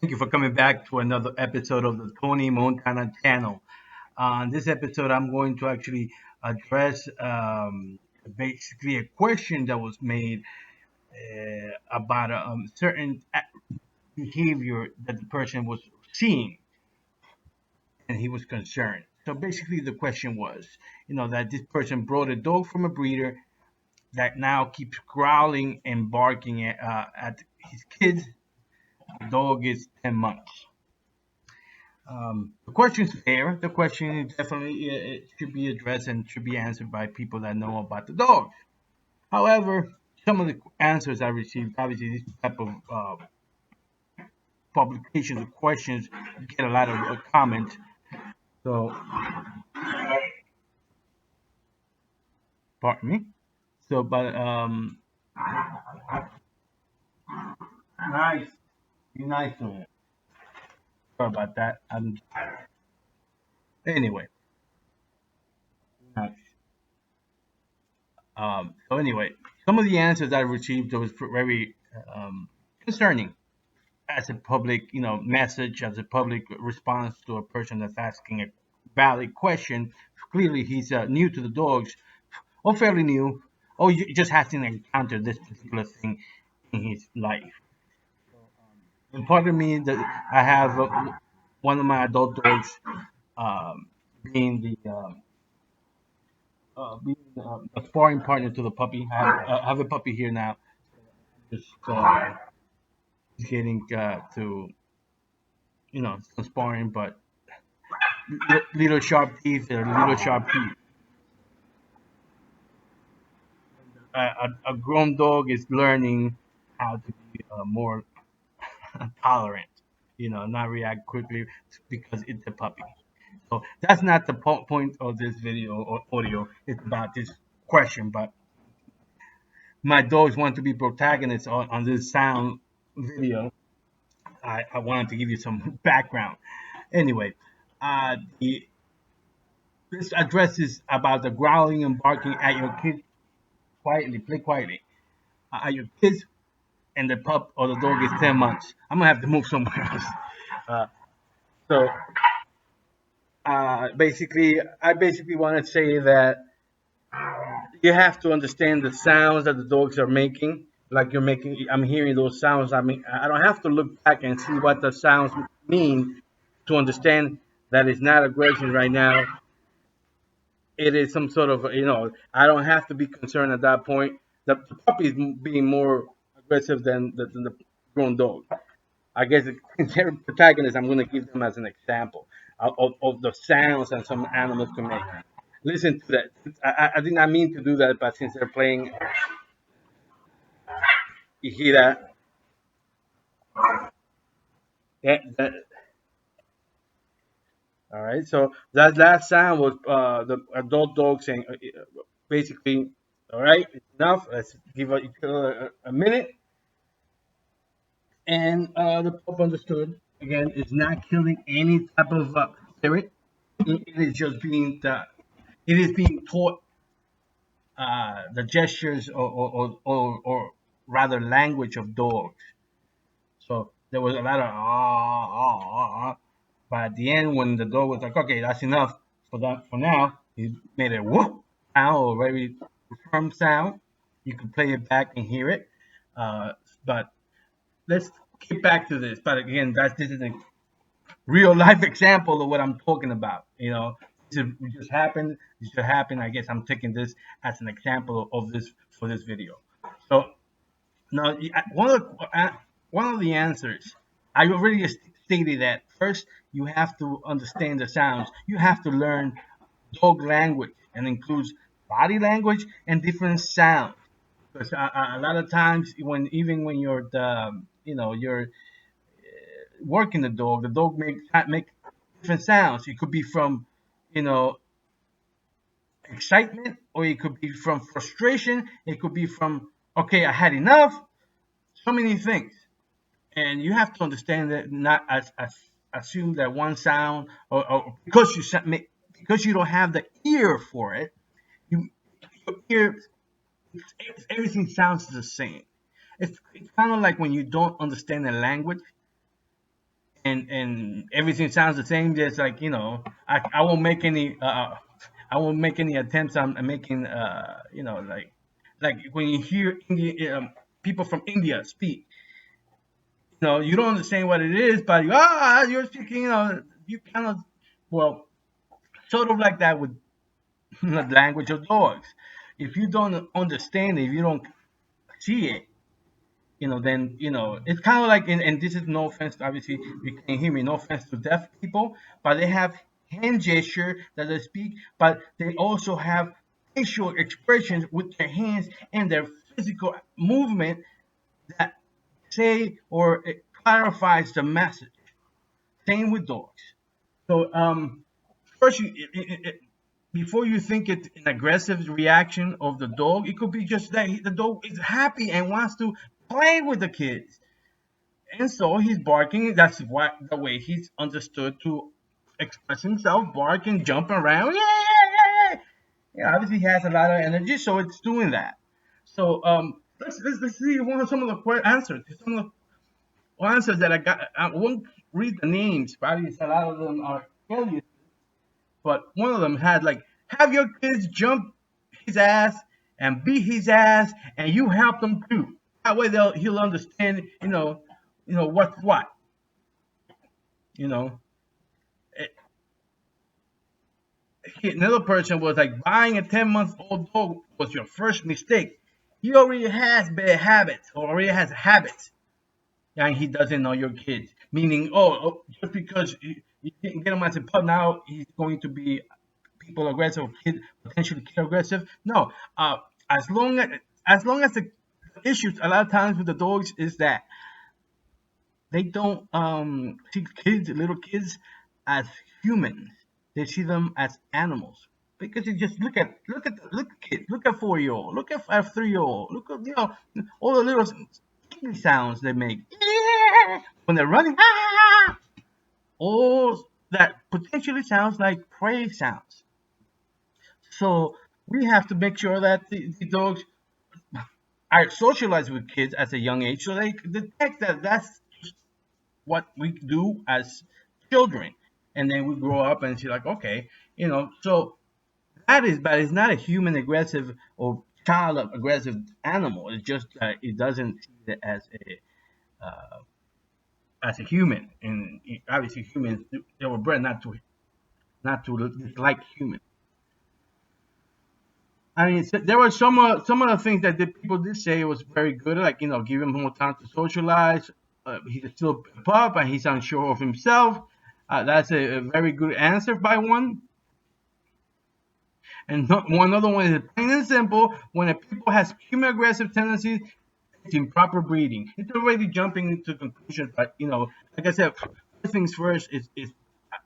Thank you for coming back to another episode of the Tony Montana channel. On this episode, I'm going to actually address basically a question that was made about a certain behavior that the person was seeing, and he was concerned. So basically, the question was, that this person brought a dog from a breeder that now keeps growling and barking at his kids. The dog is 10 months. The question is fair. The question is definitely it should be addressed and should be answered by people that know about the dog. However, some of the answers I received, obviously, this type of publications of questions get a lot of comments. So, pardon me. So, but nice, be nice to him. Sorry about that. Anyway. Nice. So anyway, some of the answers I received was very concerning as a public, message, as a public response to a person that's asking a valid question. Clearly, he's new to the dogs, or fairly new, or just hasn't encountered this particular thing in his life. And part of me that I have one of my adult dogs um, being a sparring partner to the puppy. I have a puppy here now, just getting to some sparring, but little sharp teeth or little sharp teeth. A grown dog is learning how to be more tolerant, not react quickly because it's a puppy. So that's not the point of this video or audio. It's about this question. But my dogs want to be protagonists on this sound video. I wanted to give you some background. Anyway, this address is about the growling and barking at your kids quietly. Play quietly. At your kids and the pup or the dog is 10 months. I'm gonna have to move somewhere else. Uh, so I basically want to say that you have to understand the sounds that the dogs are making. Like you're making, I'm hearing those sounds. I mean, I don't have to look back and see what the sounds mean to understand that it's not aggression right now. It is some sort of, I don't have to be concerned at that point. The puppy is being more aggressive than the grown dog. I guess the protagonist, I'm going to give them as an example of the sounds that some animals can make. Listen to that. I did not mean to do that, but since they're playing, you hear that? That all right. So that last sound was the adult dog saying, basically, all right, it's enough. Let's give a minute. And the Pope understood again is not killing any type of spirit. It is just it is being taught the gestures or rather language of dogs. So there was a lot of but at the end when the dog was like, okay, that's enough for that for now, he made a whoop sound or very firm sound. You can play it back and hear it. But let's get back to this. But again, this is a real life example of what I'm talking about. This just happened. This just happened. I guess I'm taking this as an example of this for this video. So now, one of the answers I already stated that first you have to understand the sounds. You have to learn dog language and includes body language and different sounds. Because a lot of times even when you're you're working the dog make different sounds. It could be from you know excitement, or it could be from frustration. It could be from okay, I had enough. So many things. And you have to understand that not as assume that one sound or because because you don't have the ear for it, you your ear everything sounds the same. It's kind of like when you don't understand a language, and everything sounds the same. Just like I won't make any I won't make any attempts on making like when you hear people from India speak, you don't understand what it is, but you're speaking, you kind of, well, sort of like that with the language of dogs. If you don't understand it, if you don't see it, then it's kind of like, and this is no offense, obviously you can't hear me, no offense to deaf people, but they have hand gesture that they speak, but they also have facial expressions with their hands and their physical movement that say or it clarifies the message. Same with dogs. So first, before you think it's an aggressive reaction of the dog, it could be just that the dog is happy and wants to play with the kids, and so he's barking. That's what the way he's understood to express himself, barking, jumping around. Yeah, yeah, yeah, yeah. Yeah, obviously he has a lot of energy, so it's doing that. So let's see some of the answers. Some of the answers that I got. I won't read the names. Probably a lot of them are failures, but one of them had like, have your kids jump his ass and beat his ass, and you help them too. That way he'll understand. What's what. You know, Eh, Another person was like, buying a 10-month-old dog was your first mistake. He already has bad habits, or already has habits, and he doesn't know your kids. Meaning, just because you didn't get him as a pup, now he's going to be people aggressive, potentially kid aggressive. No, as long as the issues a lot of times with the dogs is that they don't see little kids, as humans. They see them as animals. Because you just look at kids, look at 4-year-old, look at a 3-year-old, look at all the little sounds they make when they're running. All that potentially sounds like prey sounds. So we have to make sure that the dogs are socialized with kids at a young age, so they detect that that's what we do as children, and then we grow up and see like, okay, so that is, but it's not a human aggressive or child aggressive animal. It's just that it doesn't see it as a human, and obviously humans, they were bred not to dislike humans. I mean, there were some of the things that the people did say was very good, like give him more time to socialize. He's still a pup and he's unsure of himself. That's a very good answer by one. And one other one is plain and simple. When a people has human aggressive tendencies, it's improper breeding. It's already jumping into conclusions, but like I said, first things first is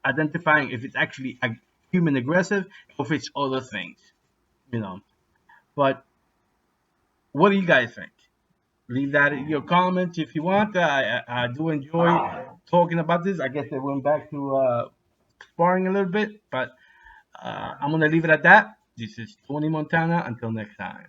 identifying if it's actually human aggressive or if it's other things. You know. But what do you guys think? Leave that in your comments if you want. I do enjoy talking about this. I guess I went back to sparring a little bit, but I'm gonna leave it at that. This is Tony Montana. Until next time.